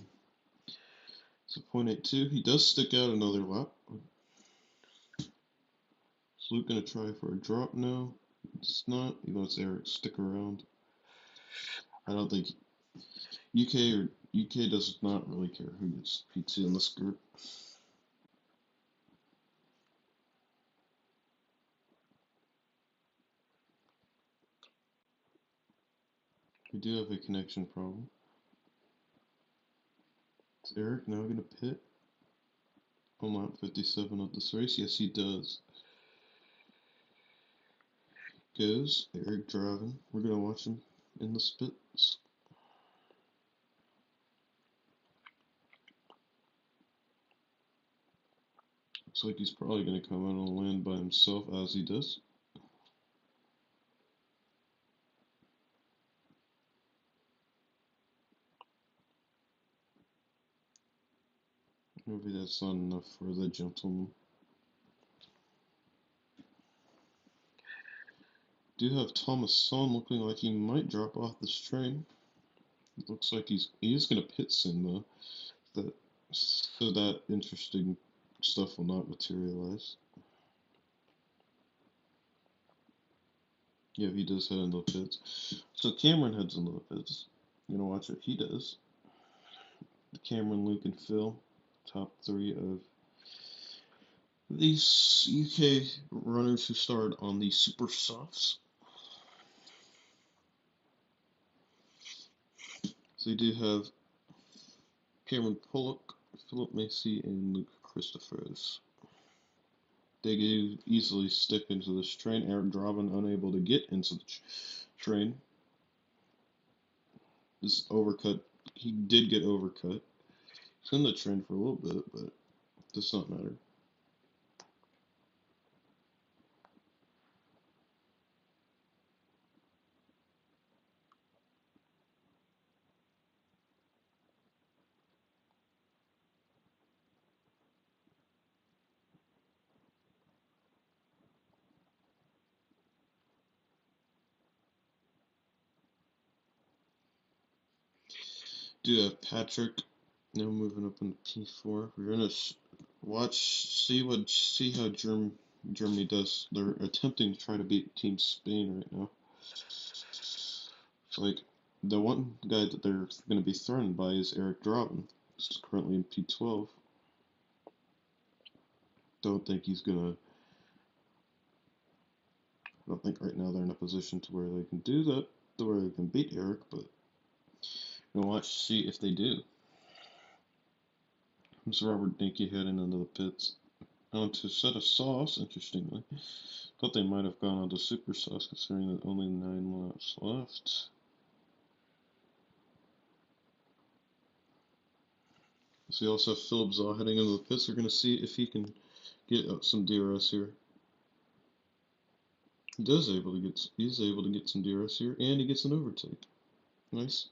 So 0.82. He does stick out another lap. Is Luke going to try for a drop now? It's not. He lets Eric stick around. I don't think UK does not really care who gets P2 in this group. We do have a connection problem. Is Eric now going to pit on lap 57 of this race? Yes, he does. Goes Eric Draven. We're going to watch him in the pits. Looks like he's probably going to come out on land by himself as he does. Maybe that's not enough for the gentleman. Do have Thomas Son looking like he might drop off this train. It looks like he is going to pit soon though. So that interesting stuff will not materialize. Yeah, he does head into the pits. So Cameron heads into the pits. You gonna watch what he does. Cameron, Luke, and Phil, top 3 of these UK runners who started on the Super Softs. So you do have Cameron Pollock, Philip Macy, and Luke Christophers. They could easily stick into this train. Eric Draven unable to get into the train. This overcut, he did get overcut. He's in the train for a little bit, but it does not matter. do have Patrick now moving up into P4. We're gonna see how Germany does. They're attempting to try to beat Team Spain right now. It's like the one guy that they're going to be threatened by is Eric Draven. He's currently in P12. Don't think he's gonna. I don't think right now they're in a position to where they can do that, to where they can beat Eric. But we'll watch see if they do. Here's Robert Dinky heading into the pits. On to set of sauce, interestingly. Thought they might have gone on to super sauce considering that only 9 laps left. So you also have Philip Zaw heading into the pits. We're going to see if he can get some DRS here. He's able to get some DRS here, and he gets an overtake. Nice.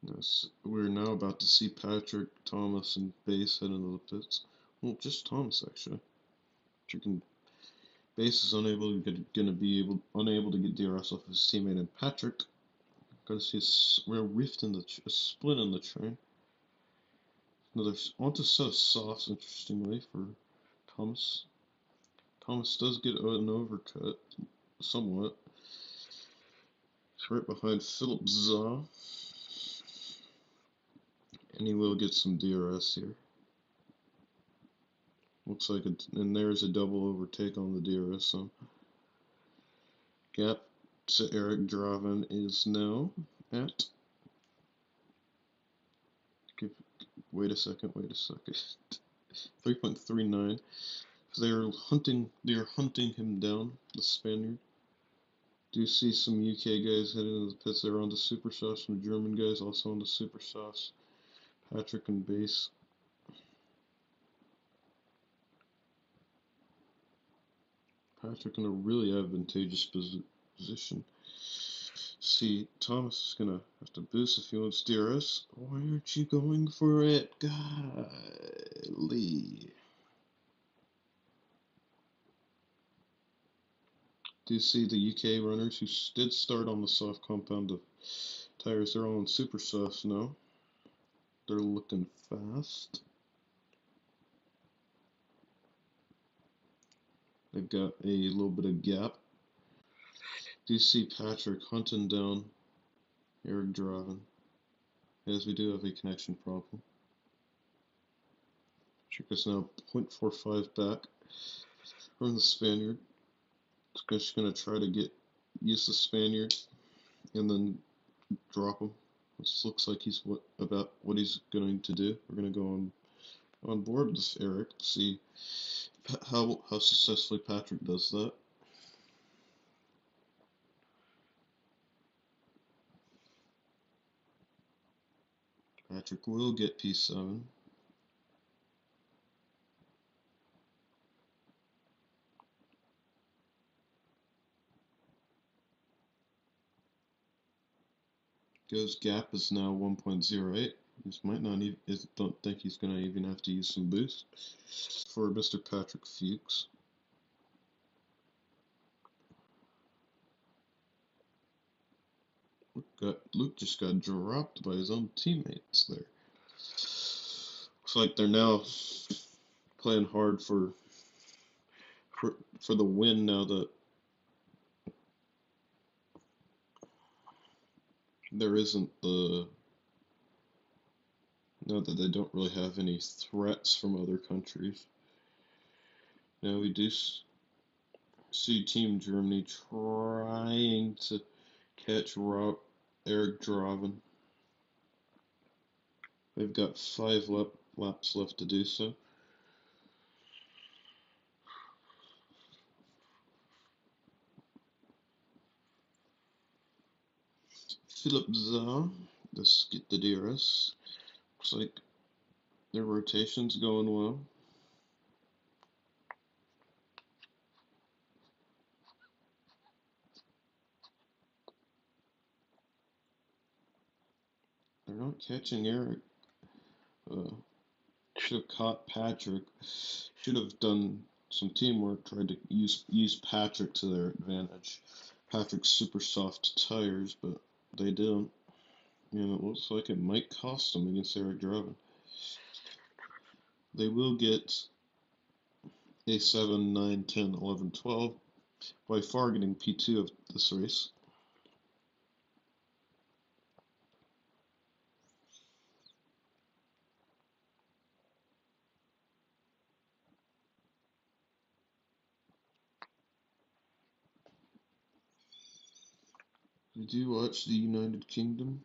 Yes, we're now about to see Patrick, Thomas, and Bass head into the pits. Well, just Thomas actually. Bass is unable to get DRS off his teammate, and Patrick gonna see a rare rift in a split in the train. Another onto set of sauce, interestingly for Thomas. Thomas does get an overcut, somewhat. He's right behind Philip Zaw. And he will get some DRS here. Looks like it, and there's a double overtake on the DRS zone. Gap to Eric Draven is now at. Wait a second. 3.39. They're hunting him down, the Spaniard. Do see some UK guys heading into the pits. They're on the super sauce. Some German guys also on the super sauce. Patrick and Bass. Patrick in a really advantageous position. See, Thomas is gonna have to boost if he wants DRS. Why aren't you going for it, golly? Do you see the UK runners who did start on the soft compound of tires? They're all on super soft now. They're looking fast. They've got a little bit of gap. Do you see Patrick hunting down Eric Draven? As we do have a connection problem. Patrick is now 0.45 back from the Spaniard. Just going to try to use the Spaniard and then drop him. This looks like he's about what he's going to do. We're going to go on board with Eric to see how successfully Patrick does that. Patrick will get P7. Goes gap is now 1.08. Don't think he's going to even have to use some boost for Mr. Patrick Fuchs. Luke just got dropped by his own teammates there. Looks like they're now playing hard for the win now that there isn't now that they don't really have any threats from other countries. Now we do see Team Germany trying to catch Eric Draven. They've got 5 laps left to do so. Philip Zaw, let's get the DRS. Looks like their rotation's going well. They're not catching Eric. Should have caught Patrick. Should have done some teamwork, tried to use Patrick to their advantage. Patrick's super soft tires, but they didn't. And it looks like it might cost them against Eric Draven. They will get a 7, 9, 10, 11, 12, by far getting P2 of this race. Did you watch the United Kingdom?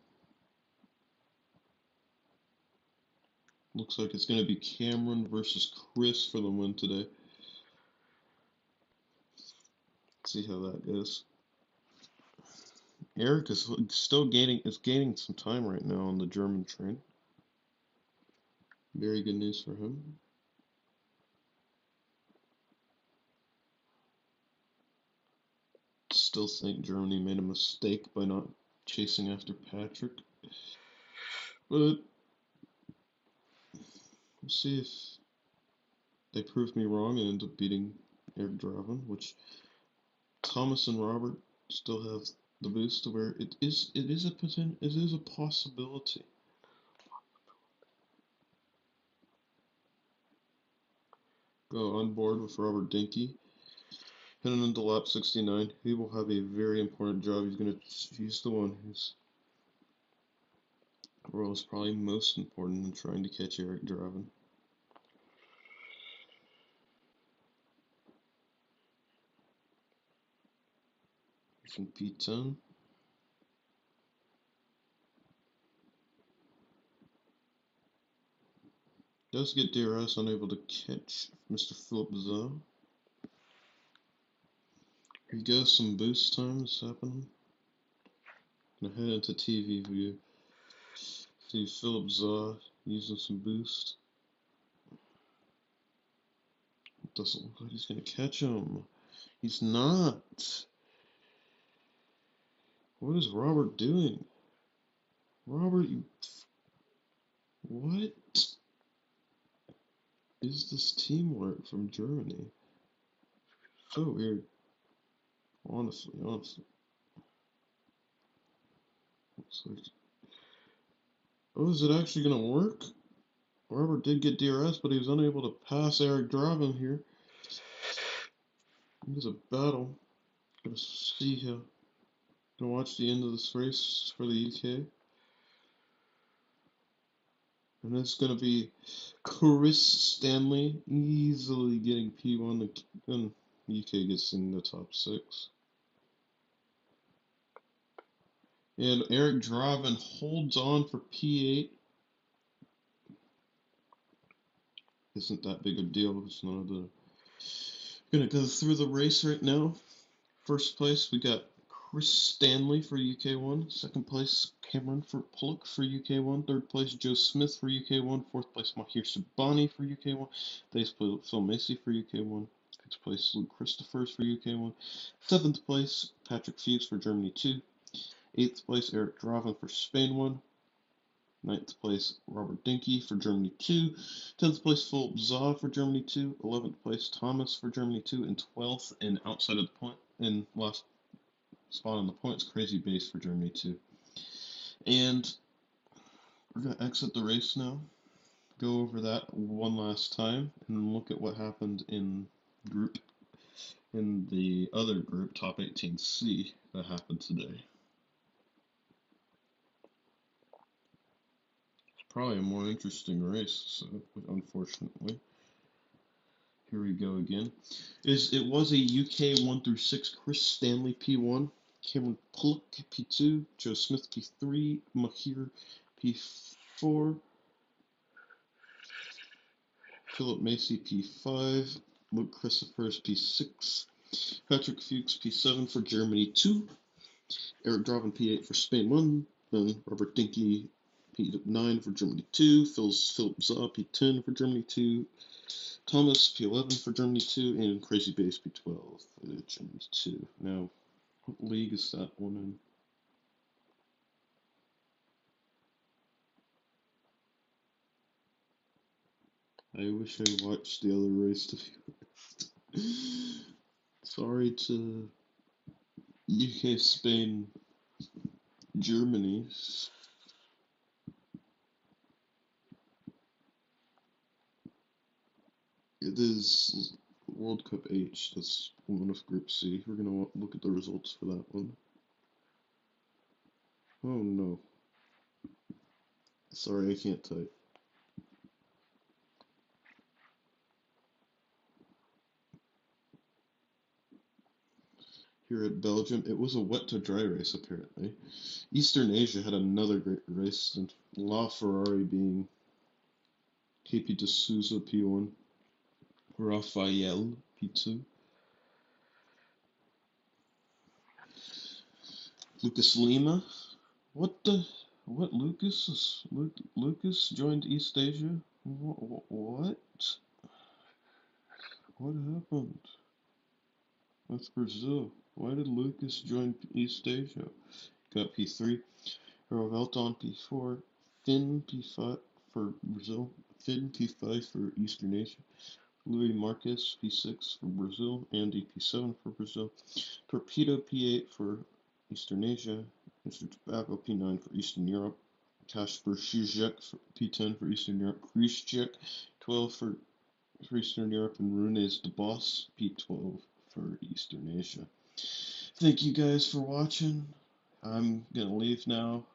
Looks like it's going to be Cameron versus Chris for the win today. See how that goes. Eric is still gaining some time right now on the German train. Very good news for him. Still think Germany made a mistake by not chasing after Patrick. But we'll see if they prove me wrong and end up beating Eric Draven, which Thomas and Robert still have the boost to where it is a possibility. Go on board with Robert Dinky. Heading into lap 69, he will have a very important job. He's the one whose role is probably most important in trying to catch Eric Draven. From P10. Does get DRS unable to catch Mr. Philip Zaw. Here you go, some boost time is happening. Gonna head into TV view. See Philip Zaw using some boost. It doesn't look like he's gonna catch him. He's not. What is Robert doing? Robert, what is this teamwork from Germany? So weird. Honestly. Oh, is it actually gonna work? Robert did get DRS, but he was unable to pass Eric Draven here. It was a battle. Gonna see here. Gonna watch the end of this race for the UK. And it's gonna be Chris Stanley easily getting P1, and the UK gets in the top 6. And Eric Draven holds on for P8. Isn't that big a deal? It's none of the. Gonna go through the race right now. First place, we got Chris Stanley for UK1. Second place, Cameron for Pollock for UK1. Third place, Joe Smith for UK1. Fourth place, Mahir Sabani for UK1. Eighth place, Phil Macy for UK1. Fifth place, Luke Christophers for UK1. Seventh place, Patrick Fuchs for Germany 2. Eighth place, Eric Draven for Spain 1. Ninth place, Robert Dinky for Germany 2. 10th place, Philip Zaw for Germany 2. 11th place, Thomas for Germany 2. And 12th, and outside of the point, and last spot on the points, Crazy Base for Germany 2. And we're going to exit the race now, go over that one last time, and look at what happened in the other group, Top 18C, that happened today. Probably a more interesting race, so unfortunately. Here we go again. It was a UK 1 through 6, Chris Stanley P1, Cameron Pollock P2, Joe Smith P3, Mahir P4, Philip Macy P5, Luke Christophers P6, Patrick Fuchs P7 for Germany 2, Eric Draven P8 for Spain 1, then Robert Dinky P9 for Germany 2, Philip Zaw P10 for Germany 2, Thomas P11 for Germany 2, and Crazy Base P12 for Germany 2. Now, what league is that one in? I wish I watched the other race to be honest. Sorry to UK, Spain, Germany. It is World Cup H. That's one of Group C. We're gonna look at the results for that one. Oh no. Sorry, I can't type. Here at Belgium, it was a wet to dry race apparently. Eastern Asia had another great race, and La Ferrari being KP de Souza P1, Rafael P2, Lucas Lima. What the? What Lucas? Lucas joined East Asia? What? What happened with Brazil? Why did Lucas join East Asia? Got P3. Rovelta on P4. Finn P5 for Brazil. Finn P5 for Eastern Asia. Louis Marquez P6 for Brazil. Andy P7 for Brazil. Torpedo P8 for Eastern Asia. Mr. Tobacco P9 for Eastern Europe. Kasper Zizek P10 for Eastern Europe. Krzyzek 12 for Eastern Europe. And Rune is the boss P12 for Eastern Asia. Thank you guys for watching. I'm gonna leave now.